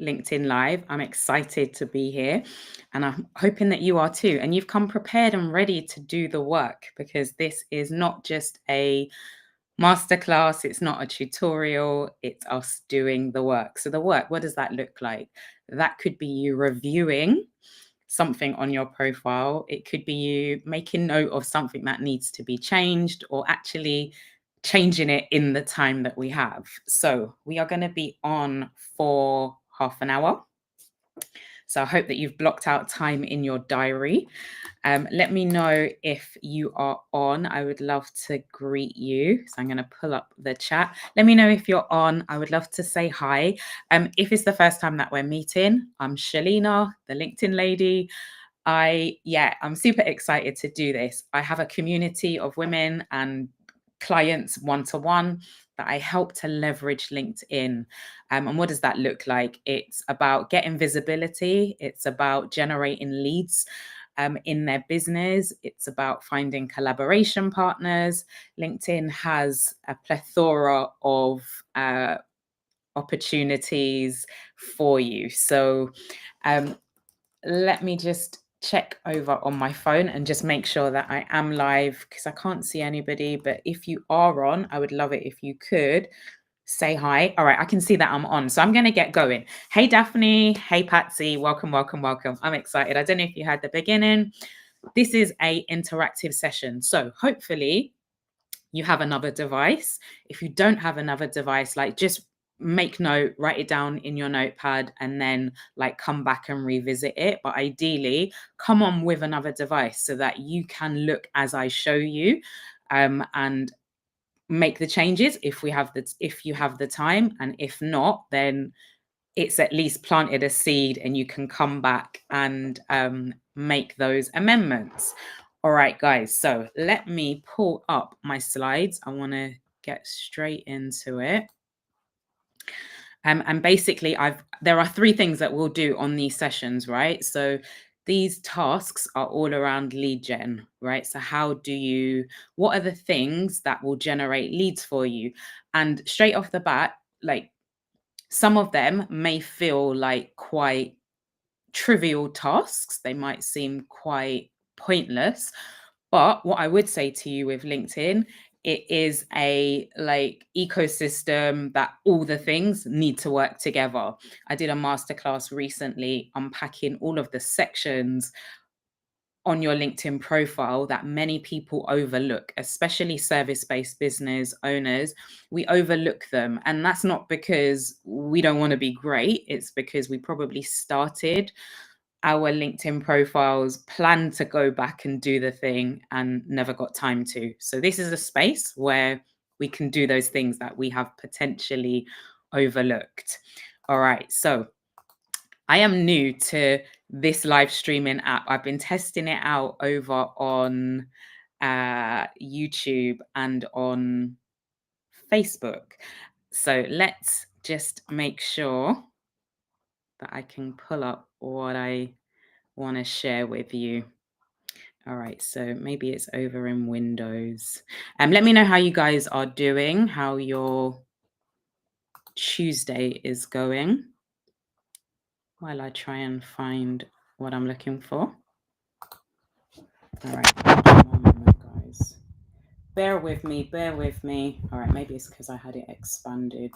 LinkedIn Live. I'm excited to be here and I'm hoping that you are too. And you've come prepared and ready to do the work, because this is not just a masterclass, it's not a tutorial, it's us doing the work. So, the work, what does that look like? That could be you reviewing something on your profile, it could be you making note of something that needs to be changed, or actually changing it in the time that we have. So, we are going to be on for half an hour. So I hope that you've blocked out time in your diary. Let me know if you are on. I would love to greet you. So I'm going to pull up the chat. Let me know if you're on. I would love to say hi. If it's the first time that we're meeting, I'm Shalina, the LinkedIn lady. I'm super excited to do this. I have a community of women and clients one-to-one that I help to leverage LinkedIn. And what does that look like? It's about getting visibility. It's about generating leads in their business. It's about finding collaboration partners. LinkedIn has a plethora of opportunities for you. So let me just check over on my phone and just make sure that I am live, because I can't see anybody. But if you are on, I would love it if you could say hi. All right, I can see that I'm on. So I'm going to get going. Hey, Daphne. Hey, Patsy. Welcome, welcome, welcome. I'm excited. I don't know if you had the beginning. This is a interactive session. So hopefully you have another device. If you don't have another device, like, just make note, write it down in your notepad, and then like come back and revisit it. But ideally, come on with another device so that you can look as I show you, and make the changes if you have the time. And if not, then it's at least planted a seed and you can come back and make those amendments. All right, guys, so let me pull up my slides. I want to get straight into it. And basically, there are 3 things that we'll do on these sessions, right? So these tasks are all around lead gen, right? So what are the things that will generate leads for you? And straight off the bat, like, some of them may feel like quite trivial tasks. They might seem quite pointless. But what I would say to you with LinkedIn, it is a ecosystem that all the things need to work together. I did a masterclass recently unpacking all of the sections on your LinkedIn profile that many people overlook, especially service-based business owners. We overlook them. And that's not because we don't want to be great. It's because we probably started our LinkedIn profiles, planned to go back and do the thing, and never got time to. So this is a space where we can do those things that we have potentially overlooked. All right. So I am new to this live streaming app. I've been testing it out over on YouTube and on Facebook. So let's just make sure that I can pull up what I want to share with you. All right, so maybe it's over in Windows. Let me know how you guys are doing, how your Tuesday is going, while I try and find what I'm looking for. All right, one moment, guys. Bear with me, bear with me. All right, maybe it's because I had it expanded.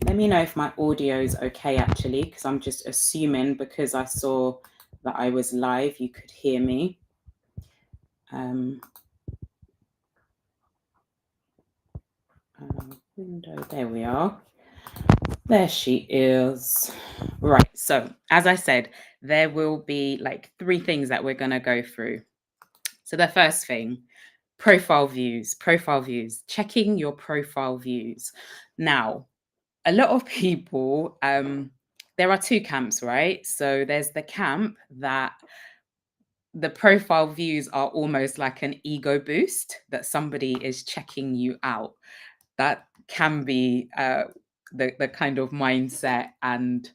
Let me know if my audio is okay, actually, because I'm just assuming because I saw that I was live, you could hear me. Window, there we are. There she is. Right, so as I said, there will be like 3 things that we're going to go through. So the first thing, profile views, checking your profile views. Now, a lot of people, there are 2 camps, right? So there's the camp that the profile views are almost like an ego boost, that somebody is checking you out. That can be the kind of mindset and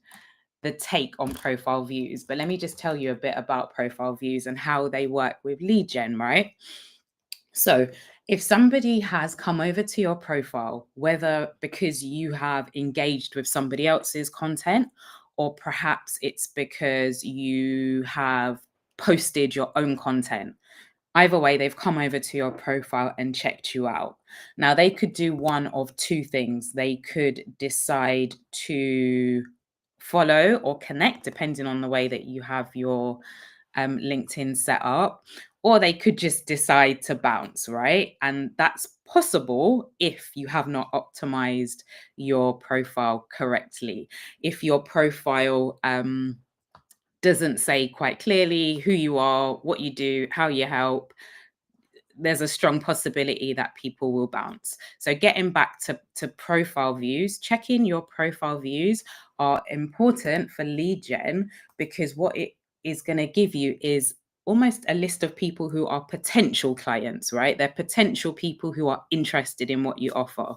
the take on profile views. But let me just tell you a bit about profile views and how they work with lead gen, right? So If somebody has come over to your profile, whether because you have engaged with somebody else's content, or perhaps it's because you have posted your own content, either way, they've come over to your profile and checked you out. Now, they could do one of two things. They could decide to follow or connect, depending on the way that you have your LinkedIn set up, or they could just decide to bounce, right? And that's possible if you have not optimized your profile correctly. If your profile doesn't say quite clearly who you are, what you do, how you help, there's a strong possibility that people will bounce. So getting back to profile views, checking your profile views are important for lead gen, because what it is going to give you is almost a list of people who are potential clients, right? They're potential people who are interested in what you offer.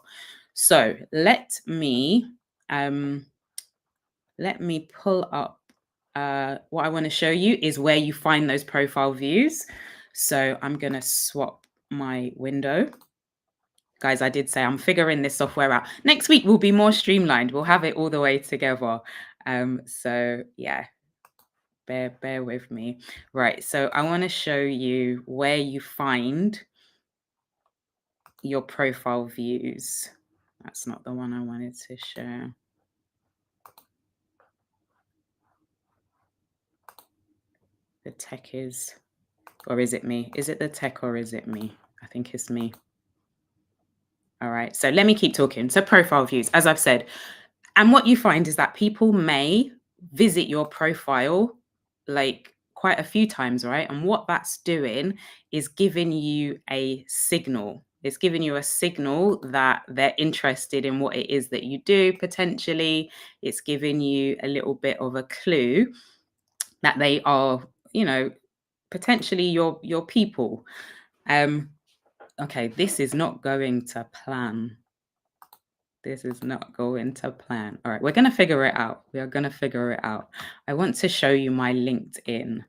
So um let me pull up what I want to show you is where you find those profile views. So I'm going to swap my window. Guys, I did say I'm figuring this software out. Next week will be more streamlined. We'll have it all the way together. So yeah, bear with me. Right, so I want to show you where you find your profile views. That's not the one I wanted to show. The tech is, or is it me? Is it the tech or is it me? I think it's me. All right. So let me keep talking. So profile views, as I've said. And what you find is that people may visit your profile like quite a few times, right? And what that's doing is giving you a signal. It's giving you a signal that they're interested in what it is that you do potentially. It's giving you a little bit of a clue that they are, potentially your people. Okay, this is not going to plan. This is not going to plan. All right, we're going to figure it out. We are going to figure it out. I want to show you my LinkedIn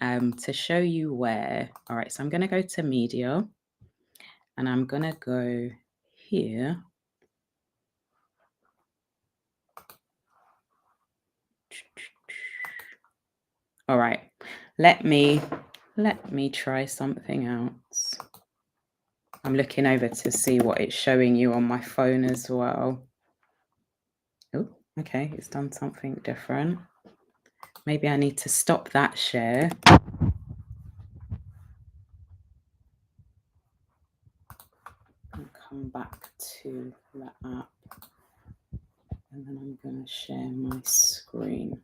to show you where. All right, so I'm going to go to media and I'm going to go here. All right, let me try something else. I'm looking over to see what it's showing you on my phone as well. Oh, okay, it's done something different. Maybe I need to stop that share. And come back to the app. And then I'm going to share my screen.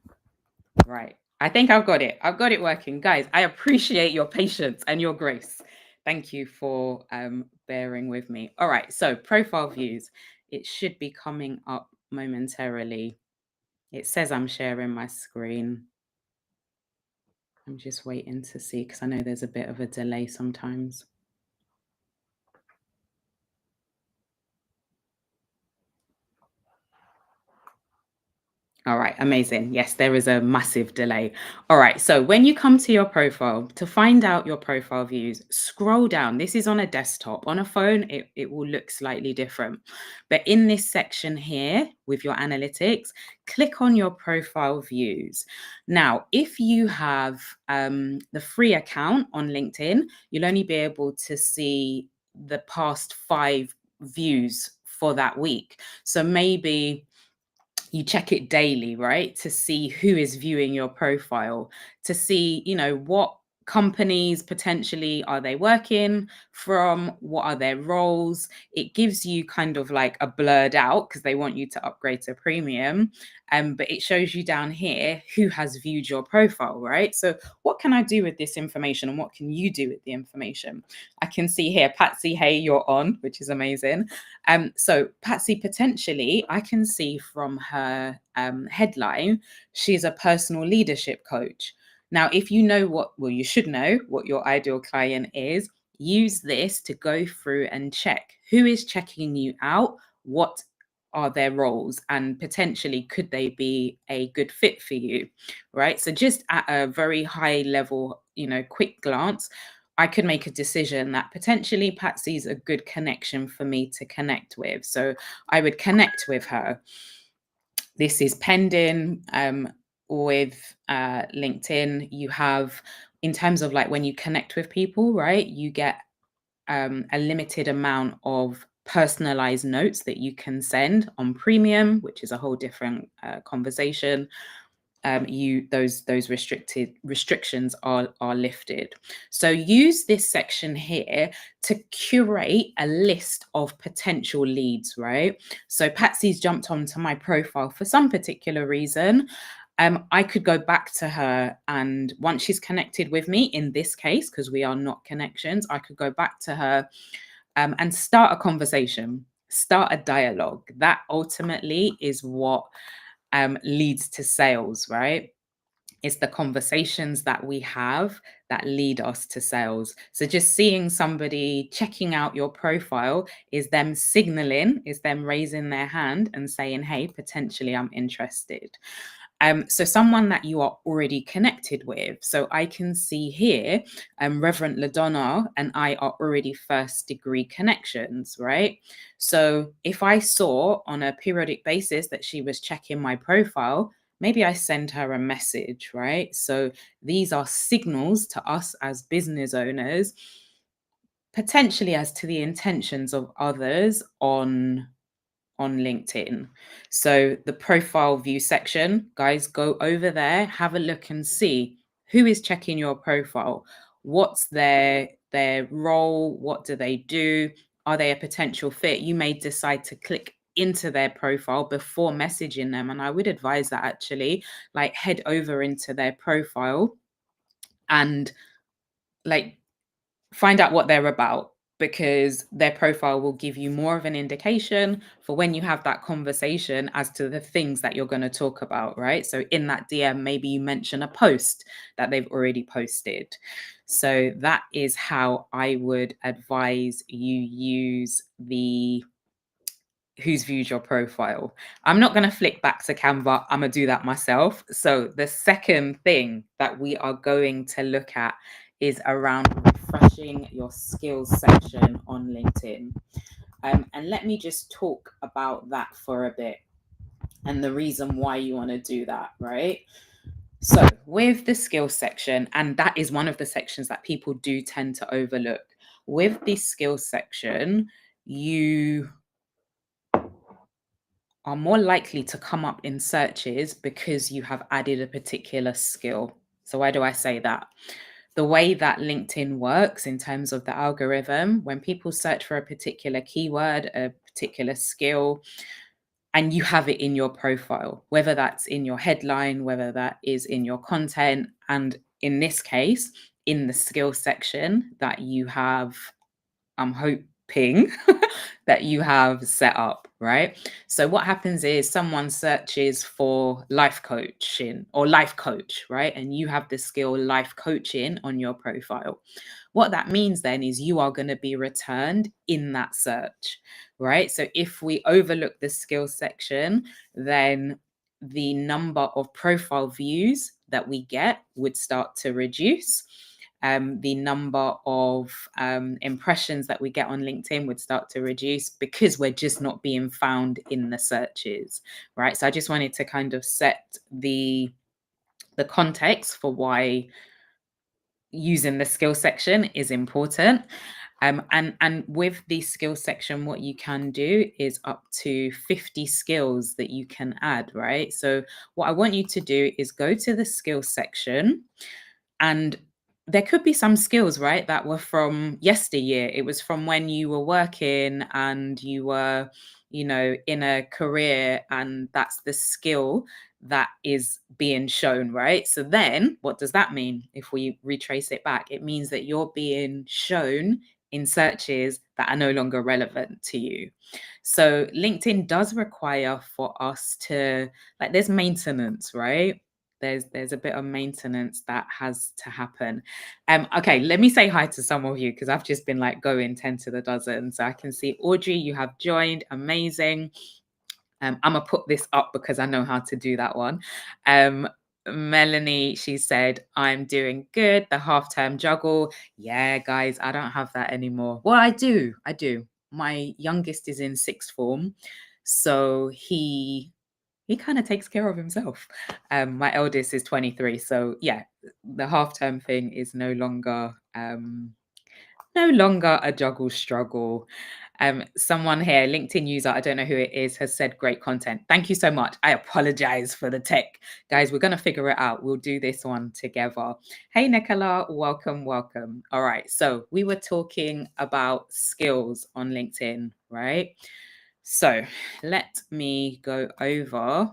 Right. I think I've got it. I've got it working. Guys, I appreciate your patience and your grace. Thank you for bearing with me. All right. So profile views. It should be coming up momentarily. It says I'm sharing my screen. I'm just waiting to see because I know there's a bit of a delay sometimes. All right, amazing. Yes, there is a massive delay. All right, so when you come to your profile, to find out your profile views, scroll down. This is on a desktop. On a phone, it will look slightly different. But in this section here with your analytics, click on your profile views. Now, if you have the free account on LinkedIn, you'll only be able to see the past 5 views for that week. So maybe you check it daily, right? To see who is viewing your profile, to see, what companies potentially are they working from, what are their roles. It gives you kind of like a blurred out because they want you to upgrade to premium. But it shows you down here who has viewed your profile, right? So what can I do with this information and what can you do with the information? I can see here, Patsy, hey, you're on, which is amazing. So Patsy, potentially, I can see from her headline, she's a personal leadership coach. Now, if you know you should know what your ideal client is, use this to go through and check who is checking you out, what are their roles, and potentially could they be a good fit for you, right? So just at a very high level, quick glance, I could make a decision that potentially Patsy's a good connection for me to connect with. So I would connect with her. This is pending with LinkedIn. You have, in terms of like when you connect with people, right, you get a limited amount of personalized notes that you can send on premium, which is a whole different conversation. You those restrictions are lifted. So use this section here to curate a list of potential leads, right? So Patsy's jumped onto my profile for some particular reason. I could go back to her, and once she's connected with me, in this case, because we are not connections, I could go back to her and start a conversation, start a dialogue. That ultimately is what leads to sales, right? It's the conversations that we have that lead us to sales. So just seeing somebody checking out your profile is them signaling, is them raising their hand and saying, hey, potentially I'm interested. So someone that you are already connected with. So I can see here, Reverend LaDonna and I are already first degree connections, right? So if I saw on a periodic basis that she was checking my profile, maybe I send her a message, right? So these are signals to us as business owners, potentially as to the intentions of others on LinkedIn. So the profile view section, guys, go over there, have a look and see who is checking your profile. What's their role? What do they do? Are they a potential fit? You may decide to click into their profile before messaging them. And I would advise that actually, like head over into their profile and like find out what they're about, because their profile will give you more of an indication for when you have that conversation as to the things that you're going to talk about, right? So in that DM, maybe you mention a post that they've already posted. So that is how I would advise you use the who's viewed your profile. I'm not going to flick back to Canva. I'm going to do that myself. So the second thing that we are going to look at is around refreshing your skills section on LinkedIn. And let me just talk about that for a bit and the reason why you want to do that, right? So with the skills section, and that is one of the sections that people do tend to overlook. With the skills section, you are more likely to come up in searches because you have added a particular skill. So why do I say that? The way that LinkedIn works in terms of the algorithm, when people search for a particular keyword, a particular skill, and you have it in your profile, whether that's in your headline, whether that is in your content, and in this case, in the skill section that you have, I'm hoping that you have set up, right? So what happens is someone searches for life coaching or life coach, right? And you have the skill life coaching on your profile. What that means then is you are going to be returned in that search, right? So if we overlook the skill section, then the number of profile views that we get would start to reduce. The number of impressions that we get on LinkedIn would start to reduce because we're just not being found in the searches, right? So I just wanted to kind of set the context for why using the skill section is important. And with the skill section, what you can do is up to 50 skills that you can add, right? So what I want you to do is go to the skill section, and there could be some skills, right, that were from yesteryear. It was from when you were working and you were, in a career, and that's the skill that is being shown, right? So then what does that mean? If we retrace it back, it means that you're being shown in searches that are no longer relevant to you. So LinkedIn does require for us to, like, there's maintenance, right? There's a bit of maintenance that has to happen. Okay, let me say hi to some of you because I've just been like going 10 to the dozen. So I can see Audrey, you have joined. Amazing. I'm gonna put this up because I know how to do that one. Melanie, she said, I'm doing good. The half-term juggle. Yeah, guys, I don't have that anymore. Well, I do. I do. My youngest is in sixth form. So he kind of takes care of himself. My eldest is 23. So yeah, the half-term thing is no longer a juggle struggle. Someone here, LinkedIn user, I don't know who it is, has said great content. Thank you so much. I apologize for the tech. Guys, we're going to figure it out. We'll do this one together. Hey, Nicola, welcome, welcome. All right. So we were talking about skills on LinkedIn, right? So let me go over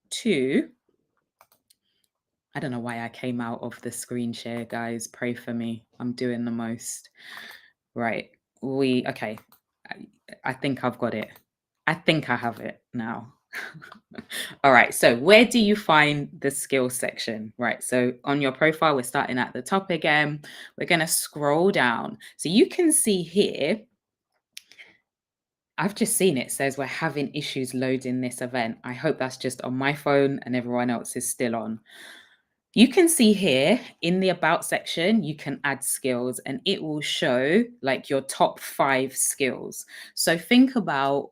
to, I don't know why I came out of the screen share, guys. Pray for me. I'm doing the most. Right. Okay. I think I've got it. I think I have it now. All right. So where do you find the skills section? Right. So on your profile, we're starting at the top again. We're going to scroll down. So you can see here, I've just seen it says we're having issues loading this event. I hope that's just on my phone and everyone else is still on. You can see here in the about section, you can add skills and it will show like your top 5 skills. So think about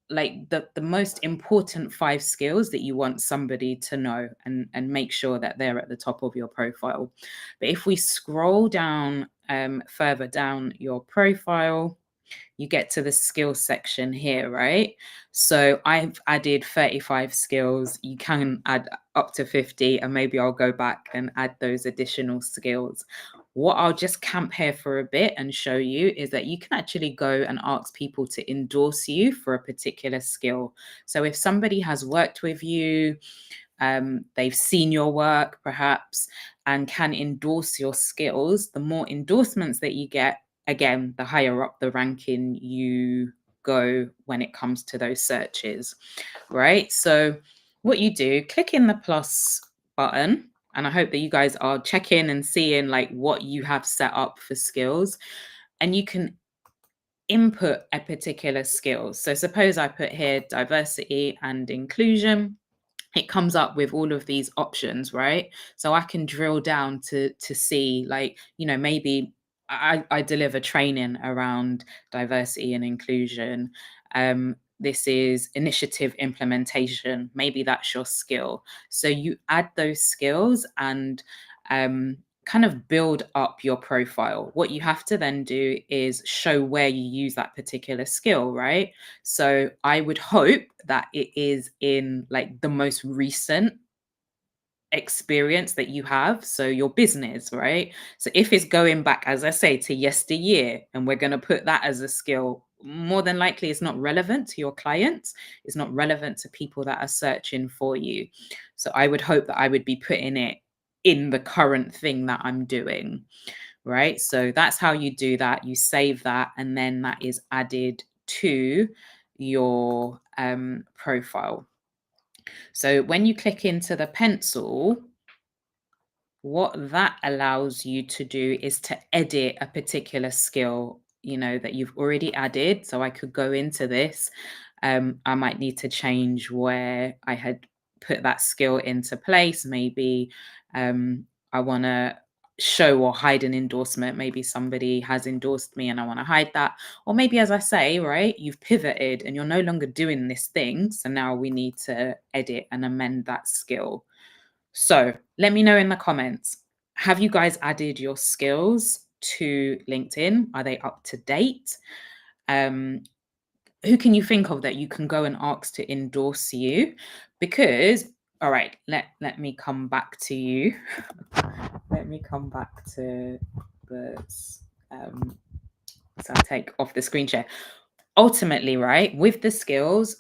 like the most important 5 skills that you want somebody to know and make sure that they're at the top of your profile. But if we scroll down further down your profile, you get to the skills section here, right? So I've added 35 skills. You can add up to 50, and maybe I'll go back and add those additional skills. What I'll just camp here for a bit and show you is that you can actually go and ask people to endorse you for a particular skill. So if somebody has worked with you, they've seen your work perhaps, and can endorse your skills, the more endorsements that you get, again, the higher up the ranking you go when it comes to those searches, right? So what you do, click in the plus button, and I hope that you guys are checking and seeing like what you have set up for skills, and you can input a particular skill. So suppose I put here diversity and inclusion. It comes up with all of these options, right? So I can drill down to see, like, maybe I deliver training around diversity and inclusion. This is initiative implementation. Maybe that's your skill. So you add those skills and kind of build up your profile. What you have to then do is show where you use that particular skill, right? So I would hope that it is in like the most recent experience that you have. So your business, right? So if it's going back, as I say, to yesteryear, and we're going to put that as a skill, more than likely it's not relevant to your clients. It's not relevant to people that are searching for you. So I would hope that I would be putting it in the current thing that I'm doing, right? So that's how you do that. You save that, and then that is added to your profile. So when you click into the pencil, what that allows you to do is to edit a particular skill, that you've already added. So I could go into this. I might need to change where I had put that skill into place. Maybe I want to show or hide an endorsement. Maybe somebody has endorsed me and I want to hide that. Or maybe, as I say, right, you've pivoted and you're no longer doing this thing. So now we need to edit and amend that skill. So let me know in the comments, have you guys added your skills to LinkedIn? Are they up to date? Who can you think of that you can go and ask to endorse you? Because, all right, let me come back to you. Let me come back to this. So I'll take off the screen share. Ultimately, right, with the skills,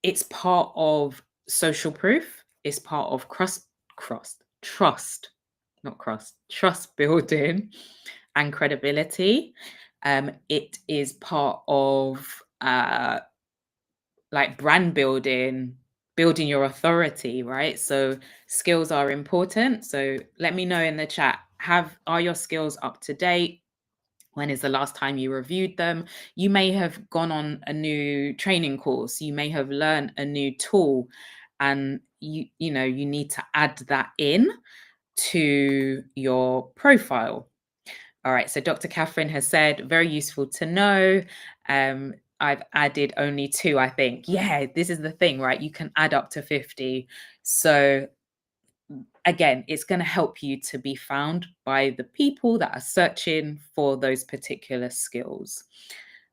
it's part of social proof. It's part of trust building and credibility. It is part of like brand building, building your authority, right? So skills are important. So let me know in the chat, are your skills up to date? When is the last time you reviewed them? You may have gone on a new training course. You may have learned a new tool. and you need to add that in to your profile. All right, so Dr. Catherine has said, very useful to know. I've added only 2, I think. Yeah, this is the thing, right? You can add up to 50. So again, it's going to help you to be found by the people that are searching for those particular skills.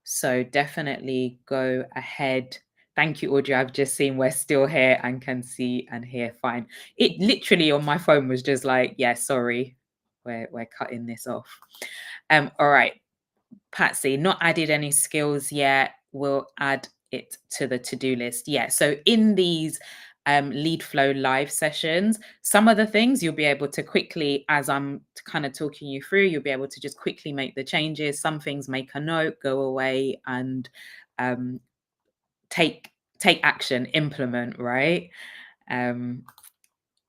So definitely go ahead. Thank you, Audrey. I've just seen we're still here and can see and hear fine. It literally on my phone was just like, yeah, sorry, we're cutting this off. All right, Patsy, not added any skills yet. We'll add it to the to-do list. Yeah. So in these LeadFlow live sessions, some of the things you'll be able to quickly, as I'm kind of talking you through, you'll be able to just quickly make the changes. Some things make a note, go away, and um, take action, implement. Right. Um,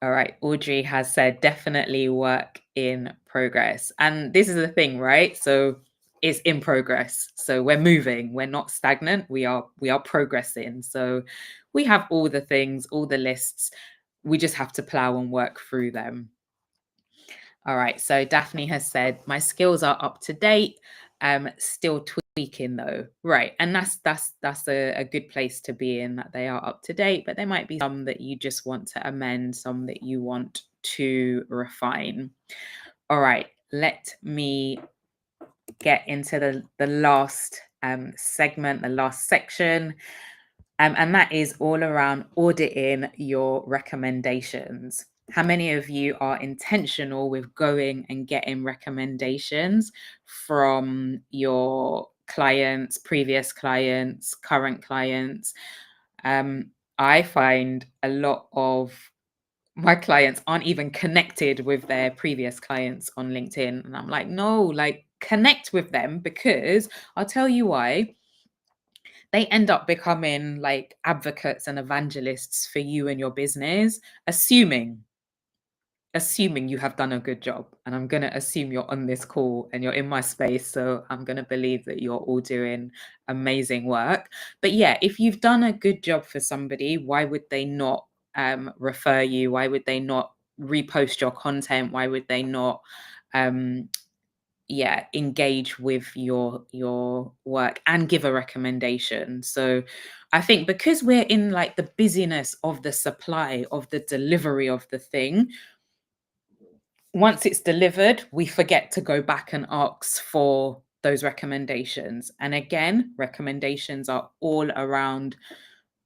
all right. Audrey has said definitely work in progress. And this is the thing, right? So it's in progress. So we're moving. We're not stagnant. We are progressing. So we have all the things, all the lists. We just have to plow and work through them. All right. So Daphne has said my skills are up to date. Still tweaking though. Right. And that's a good place to be in, that they are up to date, but there might be some that you just want to amend, some that you want to refine. All right. Let me get into the last segment, the last section. And that is all around auditing your recommendations. How many of you are intentional with going and getting recommendations from your clients, previous clients, current clients? I find a lot of my clients aren't even connected with their previous clients on LinkedIn. And I'm like, no, like connect with them, because I'll tell you why. They end up becoming like advocates and evangelists for you and your business, assuming you have done a good job. And I'm going to assume you're on this call and you're in my space. So I'm going to believe that you're all doing amazing work. But yeah, if you've done a good job for somebody, why would they not refer you? Why would they not repost your content? Why would they not engage with your work and give a recommendation? So I think because we're in like the busyness of the supply of the delivery of the thing, once it's delivered, we forget to go back and ask for those recommendations. And again, recommendations are all around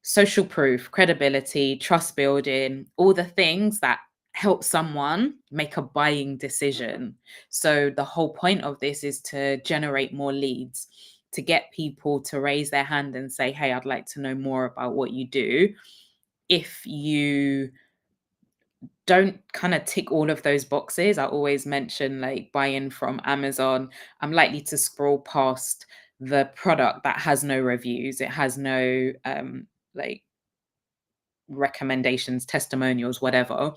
social proof, credibility, trust building, all the things that help someone make a buying decision. So the whole point of this is to generate more leads, to get people to raise their hand and say, hey, I'd like to know more about what you do. If you don't kind of tick all of those boxes, I always mention like buying from Amazon, I'm likely to scroll past the product that has no reviews, it has no like recommendations, testimonials, whatever,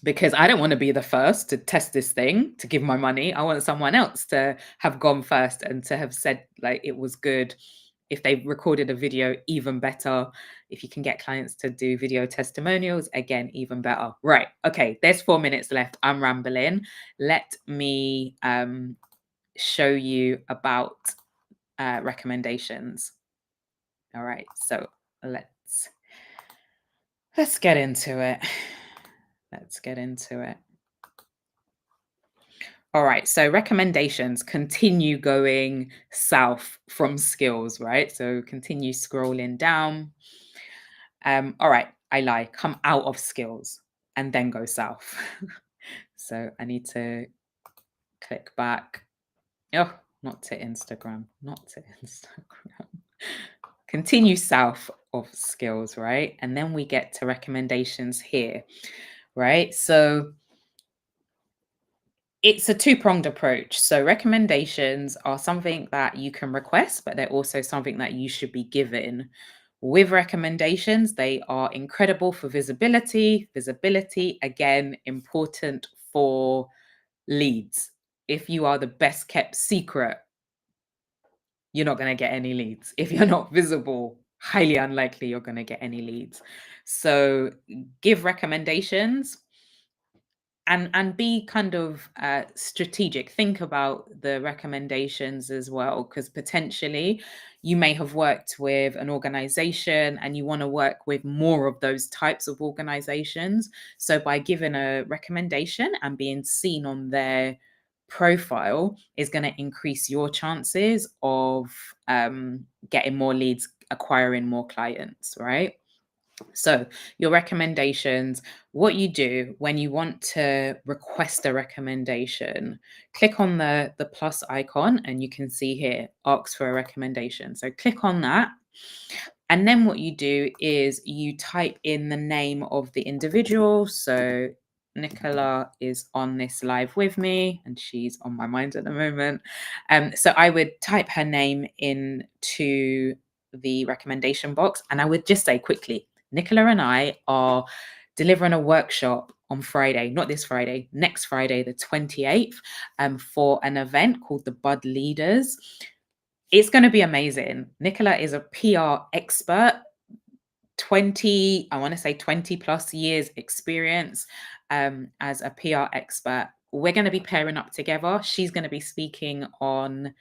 because I don't want to be the first to test this thing, to give my money. I want someone else to have gone first and to have said like it was good. If they recorded a video, even better. If you can get clients to do video testimonials, again, even better. Right. Okay. There's 4 minutes left. I'm rambling. Let me show you about recommendations. All right. So let's get into it. Let's get into it. All right, so recommendations continue going south from skills, right? So continue scrolling down. All right, I lie, come out of skills and then go south. So I need to click back. Oh, not to Instagram, not to Instagram. Continue south of skills, right? And then we get to recommendations here, right? So it's a two-pronged approach. So recommendations are something that you can request, but they're also something that you should be given. With recommendations, they are incredible for visibility. Visibility, again, important for leads. If you are the best kept secret, you're not going to get any leads. If you're not visible, highly unlikely you're going to get any leads. So give recommendations, and be kind of strategic. Think about the recommendations as well, because potentially you may have worked with an organization and you want to work with more of those types of organizations. So by giving a recommendation and being seen on their profile is going to increase your chances of getting more leads, acquiring more clients, right? So, your recommendations, what you do when you want to request a recommendation, click on the plus icon and you can see here, ask for a recommendation. So, click on that. And then what you do is you type in the name of the individual. So, Nicola is on this live with me and she's on my mind at the moment. So, I would type her name into the recommendation box and I would just say quickly, Nicola and I are delivering a workshop on Friday, not this Friday, next Friday, the 28th, for an event called the Bud Leaders. It's going to be amazing. Nicola is a PR expert, 20, I want to say 20 plus years experience as a PR expert. We're going to be pairing up together. She's going to be speaking on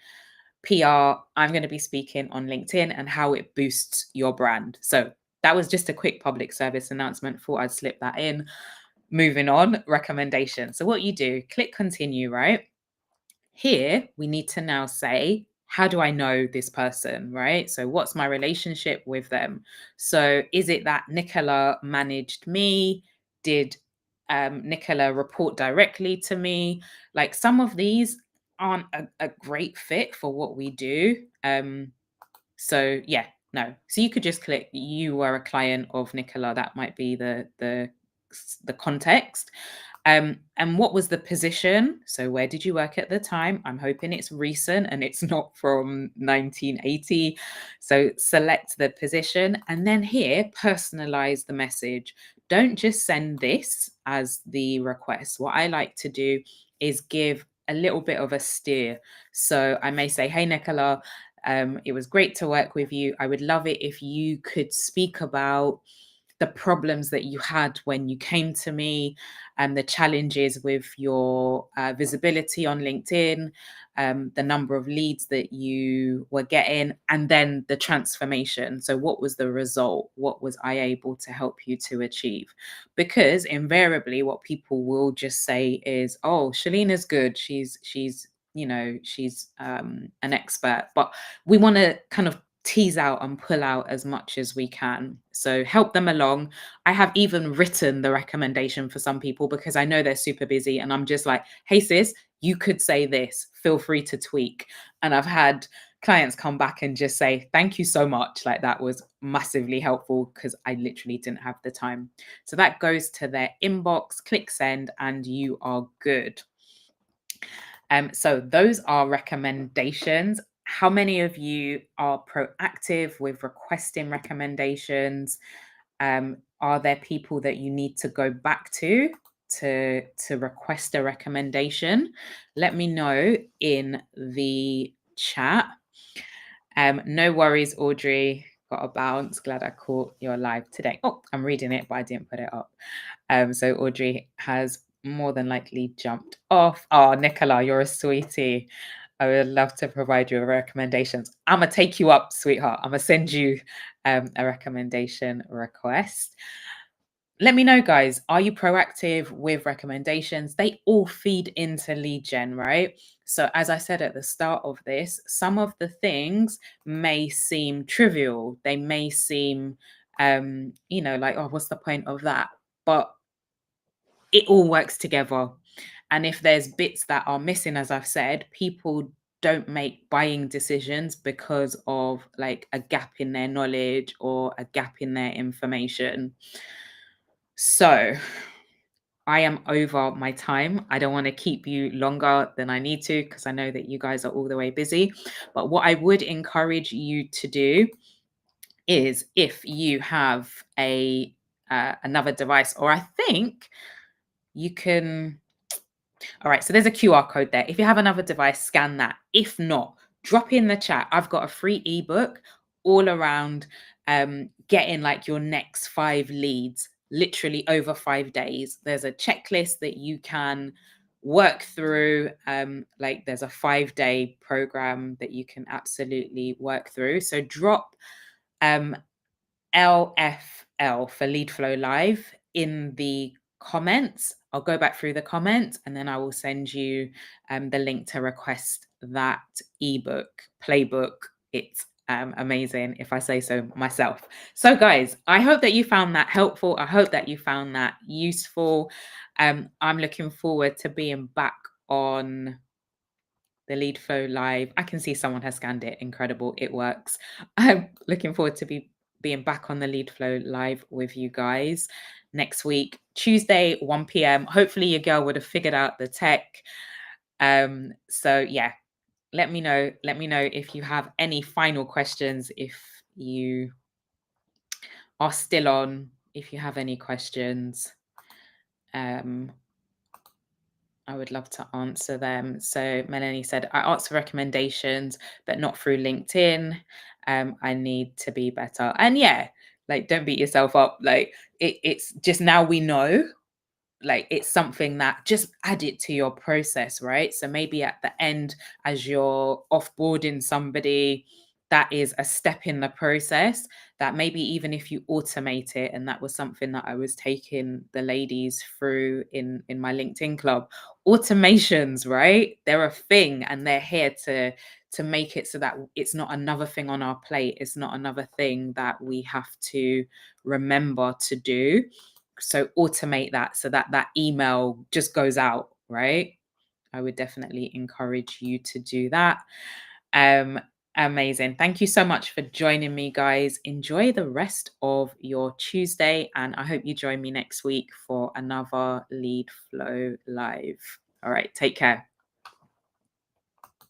PR. I'm going to be speaking on LinkedIn and how it boosts your brand. So that was just a quick public service announcement. Thought I'd slip that in. Moving on, recommendation. So what you do, click continue, right? Here, we need to now say, how do I know this person, right? So what's my relationship with them? So is it that Nicola managed me? Did Nicola report directly to me? Like some of these aren't a great fit for what we do. So yeah, no. So you could just click you were a client of Nicola. That might be the context. And what was the position? So where did you work at the time? I'm hoping it's recent and it's not from 1980. So select the position and then here personalize the message. Don't just send this as the request. What I like to do is give a little bit of a steer. So I may say, hey, Nicola, it was great to work with you. I would love it if you could speak about the problems that you had when you came to me and the challenges with your visibility on LinkedIn, the number of leads that you were getting, and then the transformation. So, what was the result? What was I able to help you to achieve? Because invariably, what people will just say is, "Oh, Shalina's good. She's she's an expert." But we want to kind of tease out and pull out as much as we can. So help them along. I have even written the recommendation for some people because I know they're super busy and I'm just like, hey sis, you could say this, feel free to tweak. And I've had clients come back and just say, thank you so much. Like that was massively helpful because I literally didn't have the time. So that goes to their inbox, click send, and you are good. So those are recommendations. How many of you are proactive with requesting recommendations? Are there people that you need to go back to request a recommendation? Let me know in the chat. No worries, Audrey. Got a bounce. Glad I caught your live today. Oh, I'm reading it, but I didn't put it up. So Audrey has more than likely jumped off. Oh, Nicola, you're a sweetie. I would love to provide you with recommendations. I'm gonna take you up, sweetheart. I'm gonna send you a recommendation request. Let me know, guys. Are you proactive with recommendations? They all feed into lead gen, right? So, as I said at the start of this, some of the things may seem trivial. They may seem, like, oh, what's the point of that? But it all works together. And if there's bits that are missing, as I've said, people don't make buying decisions because of like a gap in their knowledge or a gap in their information. So I am over my time. I don't want to keep you longer than I need to because I know that you guys are all the way busy. But what I would encourage you to do is if you have a another device, or I think you can. All right, so there's a QR code there. If you have another device, scan that. If not, drop in the chat. I've got a free ebook all around getting like your next 5 leads literally over 5 days. There's a checklist that you can work through. Like there's a 5-day program that you can absolutely work through. So drop um, LFL for LeadFlow Live in the comments. I'll go back through the comments and then I will send you the link to request that ebook, playbook. It's amazing, if I say so myself. So, guys, I hope that you found that helpful. I hope that you found that useful. I'm looking forward to being back on the LeadFlow Live. I can see someone has scanned it. Incredible. It works. I'm looking forward to being back on the LeadFlow Live with you guys next week, Tuesday, 1 p.m. Hopefully your girl would have figured out the tech. So yeah, let me know. Let me know if you have any final questions, if you are still on, if you have any questions. I would love to answer them. So Melanie said, I asked for recommendations, but not through LinkedIn. I need to be better. And yeah, like don't beat yourself up. Like it's just now we know, like it's something that just add it to your process, right? So maybe at the end, as you're offboarding somebody, that is a step in the process that maybe even if you automate it, and that was something that I was taking the ladies through in my LinkedIn club. Automations, right? They're a thing and they're here to make it so that it's not another thing on our plate. It's not another thing that we have to remember to do. So automate that so that that email just goes out, right? I would definitely encourage you to do that. Um, Amazing. Thank you so much for joining me, guys. Enjoy the rest of your Tuesday, and I hope you join me next week for another Lead Flow Live. All right, take care.